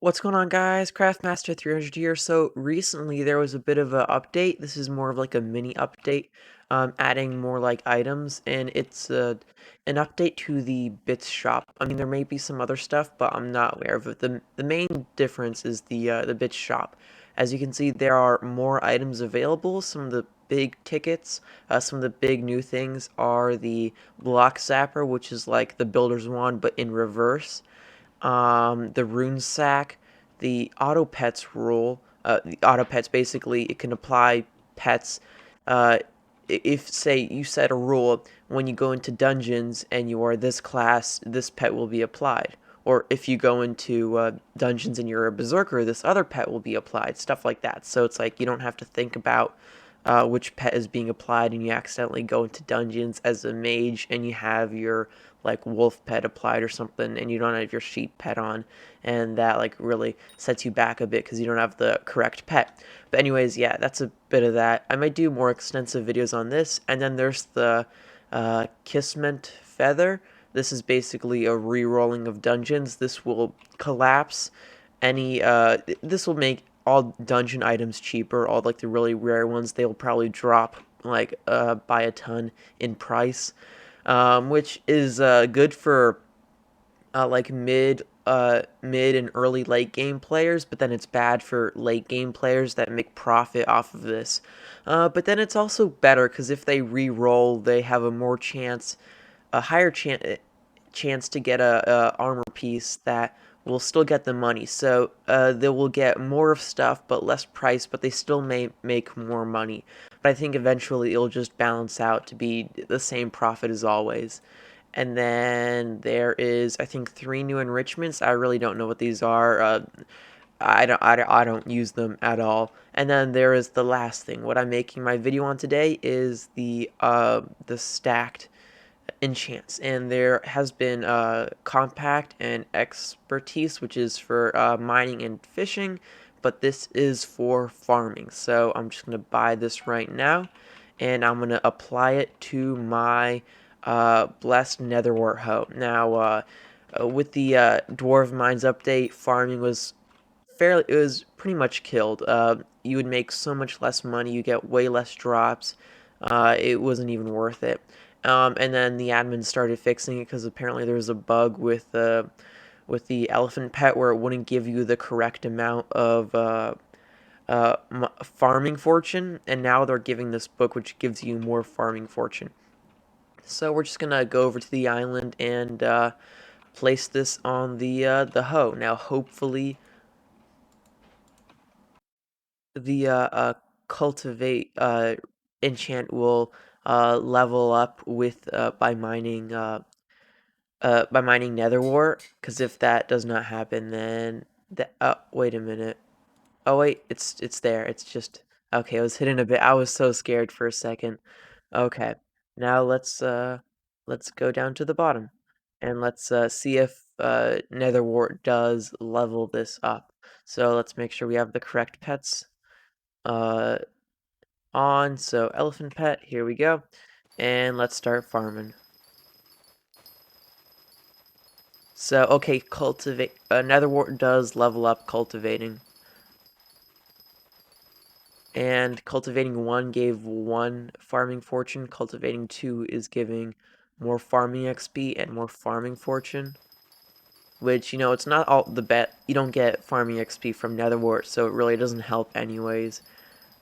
What's going on, guys? Craftmaster 300 here. So recently there was a bit of an update. This is more of like a mini update, adding more like items, and it's an update to the bits shop. I mean, there may be some other stuff, but I'm not aware of it. The main difference is the bits shop. As you can see, there are more items available. Some of the big tickets, some of the big new things are the block zapper, which is like the builder's wand but in reverse, the rune sack, the auto pets rule. The auto pets, basically it can apply pets. Uh, if say you set a rule, when you go into dungeons and you are this class, this pet will be applied. Or if you go into dungeons and you're a berserker, this other pet will be applied. Stuff like that. So it's like you don't have to think about which pet is being applied, and you accidentally go into dungeons as a mage and you have your like wolf pet applied or something, and you don't have your sheep pet on, and that like really sets you back a bit because you don't have the correct pet. But anyways, yeah, that's a bit of that. I might do more extensive videos on this. And then there's the Kismet Feather. This is basically a re-rolling of dungeons. This will collapse any this will make all dungeon items cheaper. All like the really rare ones, they will probably drop like by a ton in price, which is good for like mid and early late game players, but then it's bad for late game players that make profit off of this. But then it's also better because if they re-roll, they have a higher chance to get a armor piece that will still get the money. So they will get more of stuff but less price, but they still may make more money. But I think eventually it'll just balance out to be the same profit as always. And then there is, I think, 3 new enrichments. I really don't know what these are. I don't use them at all. And then there is the last thing. What I'm making my video on today is the stacked enchants, and there has been compact and expertise, which is for mining and fishing, but this is for farming. So I'm just gonna buy this right now, and I'm gonna apply it to my blessed netherwort hoe. Now, with the dwarf mines update, farming was it was pretty much killed. You would make so much less money, you get way less drops. It wasn't even worth it. And then the admin started fixing it because apparently there was a bug with the elephant pet where it wouldn't give you the correct amount of farming fortune, and now they're giving this book which gives you more farming fortune. So we're just gonna go over to the island and place this on the hoe. Now hopefully the cultivate enchant will level up with by mining netherwort, because if that does not happen, then that wait a minute. Oh wait, it's there. It's just okay. I was hidden a bit. I was so scared for a second. Okay, now let's go down to the bottom, and let's see if netherwort does level this up. So let's make sure we have the correct pets uh on. So elephant pet, here we go, and let's start farming. So okay, cultivate. Netherwort does level up cultivating, and cultivating 1 gave 1 farming fortune. Cultivating 2 is giving more farming XP and more farming fortune. Which, you know, it's not all the bet. You don't get farming XP from netherwort, so it really doesn't help anyways.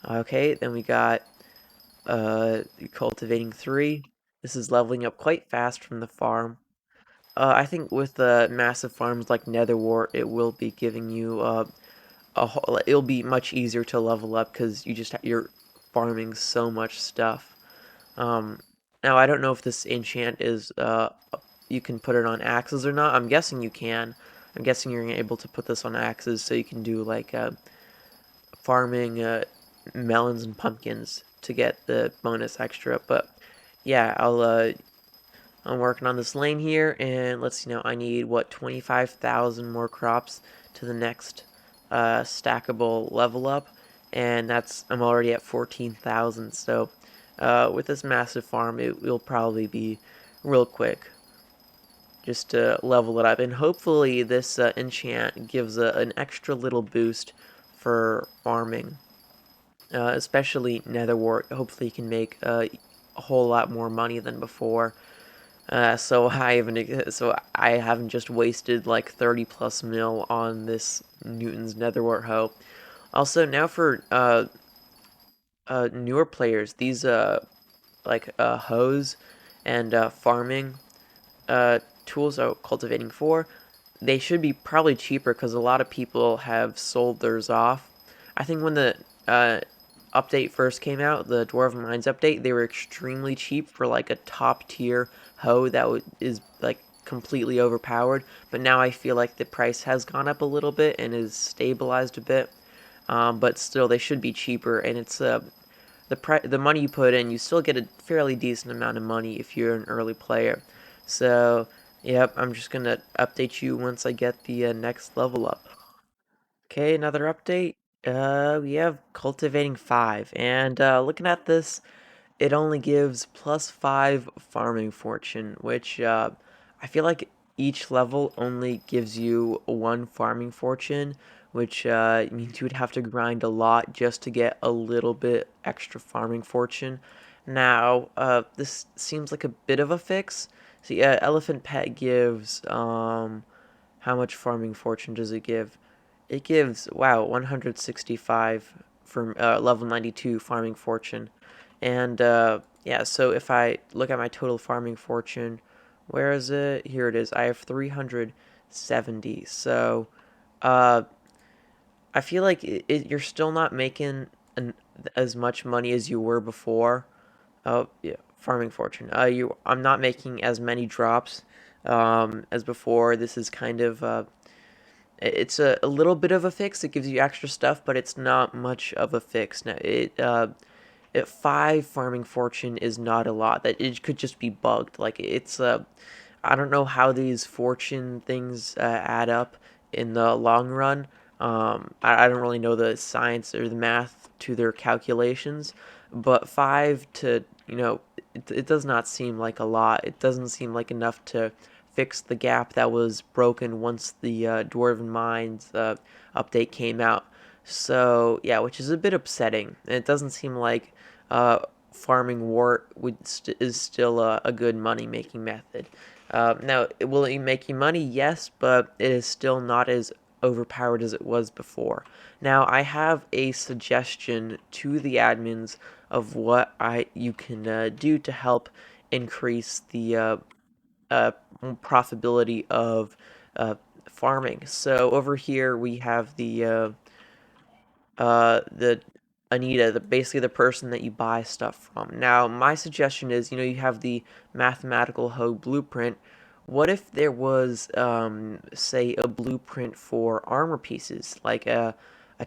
Okay, then we got cultivating 3. This is leveling up quite fast from the farm. I think with massive farms like netherwort, it will be giving you it'll be much easier to level up because you're farming so much stuff. Um, Now I don't know if this enchant is you can put it on axes or not. I'm guessing you can. I'm guessing you're able to put this on axes so you can do like farming melons and pumpkins to get the bonus extra. But yeah, I'm working on this lane here, and let's, I need, what, 25,000 more crops to the next stackable level up, and I'm already at 14,000, so with this massive farm, it will probably be real quick. just to level it up. And hopefully this enchant gives an extra little boost for farming, especially netherwort. Hopefully you can make a whole lot more money than before. So I haven't just wasted like 30 plus mil on this Newton's netherwort hoe. Also, now for newer players, these hoes and farming tools are cultivating for, they should be probably cheaper because a lot of people have sold theirs off. I think when the uh, update first came out, the Dwarven Mines update, they were extremely cheap for like a top tier hoe that is like completely overpowered. But now I feel like the price has gone up a little bit and is stabilized a bit. But still, they should be cheaper, and it's the money you put in, you still get a fairly decent amount of money if you're an early player. So, yep, I'm just gonna update you once I get the next level up. Okay, another update. We have Cultivating 5, and looking at this, it only gives +5 farming fortune, which I feel like each level only gives you one farming fortune, which means you would have to grind a lot just to get a little bit extra farming fortune. Now, this seems like a bit of a fix. See, Elephant Pet gives, how much farming fortune does it give? It gives, wow, 165 for level 92 farming fortune. And yeah, so if I look at my total farming fortune, where is it? Here it is. I have 370. So uh, I feel like you're still not making as much money as you were before. Oh, yeah, farming fortune. I'm not making as many drops as before. This is kind of it's a little bit of a fix. It gives you extra stuff, but it's not much of a fix. Now, at 5 farming fortune is not a lot. That it could just be bugged. Like it's I don't know how these fortune things add up in the long run. I don't really know the science or the math to their calculations, but 5 to, it does not seem like a lot. It doesn't seem like enough to fix the gap that was broken once the Dwarven Mines update came out. So yeah, which is a bit upsetting. And it doesn't seem like uh, farming wart is still a good money making method. Now, will it make you money? Yes, but it is still not as overpowered as it was before. Now, I have a suggestion to the admins of what you can do to help increase the uh, profitability of uh, farming. So over here we have the Anita, basically the person that you buy stuff from. Now, my suggestion is, you have the mathematical hoe blueprint. What if there was, say, a blueprint for armor pieces, like a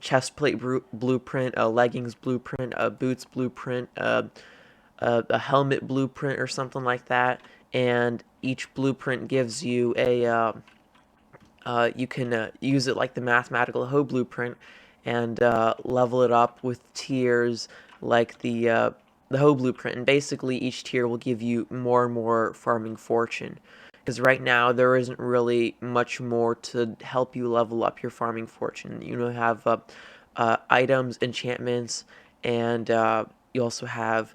chest plate blueprint, a leggings blueprint, a boots blueprint, a helmet blueprint, or something like that? And each blueprint gives you you can use it like the mathematical hoe blueprint and level it up with tiers like the hoe blueprint. And basically, each tier will give you more and more farming fortune. Because right now, there isn't really much more to help you level up your farming fortune. You don't have items, enchantments, and you also have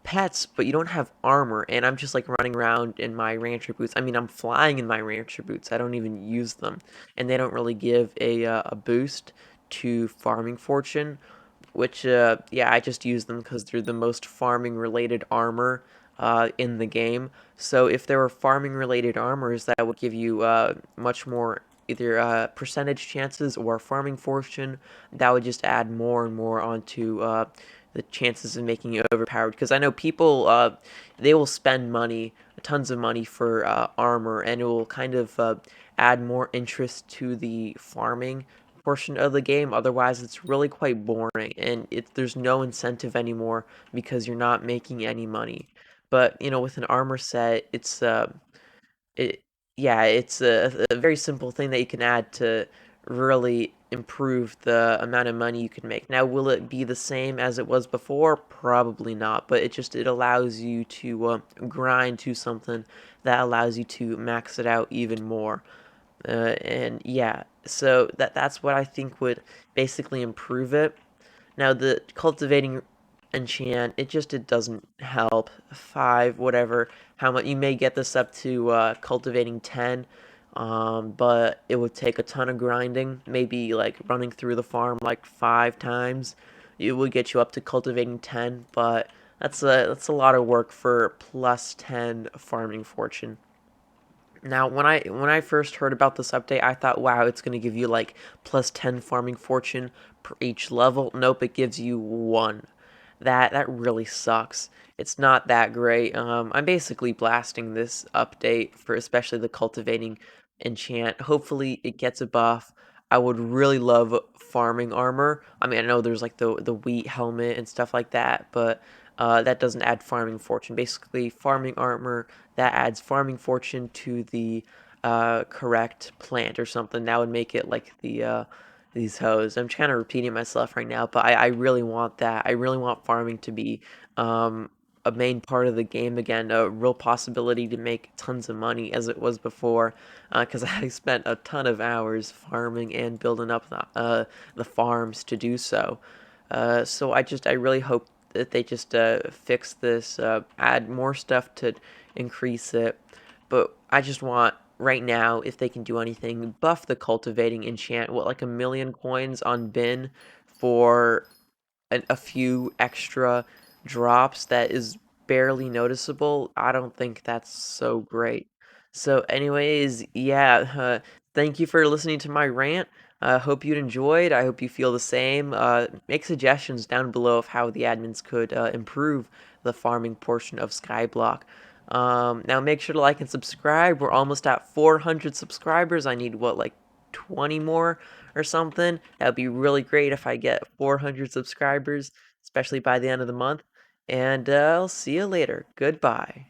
pets, but you don't have armor, and I'm just like running around in my rancher boots. I mean, I'm flying in my rancher boots. I don't even use them, and they don't really give a boost to farming fortune, which yeah, I just use them because they're the most farming related armor in the game. So if there were farming related armors that would give you much more either percentage chances or farming fortune, that would just add more and more onto the chances of making you overpowered. Because I know people, they will spend money, tons of money for armor, and it will kind of add more interest to the farming portion of the game. Otherwise, it's really quite boring, and there's no incentive anymore because you're not making any money. But with an armor set, it yeah, it's a very simple thing that you can add to really improve the amount of money you can make. Now, will it be the same as it was before? Probably not, but it allows you to grind to something that allows you to max it out even more. And yeah, so that's what I think would basically improve it. Now the cultivating enchant, it doesn't help. 5, whatever, how much you may get this up to cultivating 10, but it would take a ton of grinding, maybe like running through the farm like 5 times. It would get you up to cultivating 10, but that's a lot of work for plus 10 farming fortune. Now, when I first heard about this update, I thought, wow, it's going to give you like plus 10 farming fortune per each level. Nope, it gives you 1. That really sucks. It's not that great. I'm basically blasting this update for especially the cultivating enchant. Hopefully it gets a buff. I would really love farming armor. I mean, I know there's like the wheat helmet and stuff like that, but that doesn't add farming fortune. Basically, farming armor that adds farming fortune to the correct plant or something. That would make it like these hoes. I'm kind of repeating myself right now, but I really want that. I really want farming to be a main part of the game again, a real possibility to make tons of money as it was before, because I spent a ton of hours farming and building up the farms to do so. So I really hope that they just fix this, add more stuff to increase it. But I just want right now, if they can do anything, buff the cultivating enchant. What, like a million coins on bin for a few extra drops that is barely noticeable? I don't think that's so great. So, anyways, yeah, thank you for listening to my rant. I hope you enjoyed. I hope you feel the same. Make suggestions down below of how the admins could improve the farming portion of Skyblock. Now make sure to like and subscribe. We're almost at 400 subscribers. I need what, like 20 more or something? That would be really great if I get 400 subscribers, especially by the end of the month. And I'll see you later. Goodbye.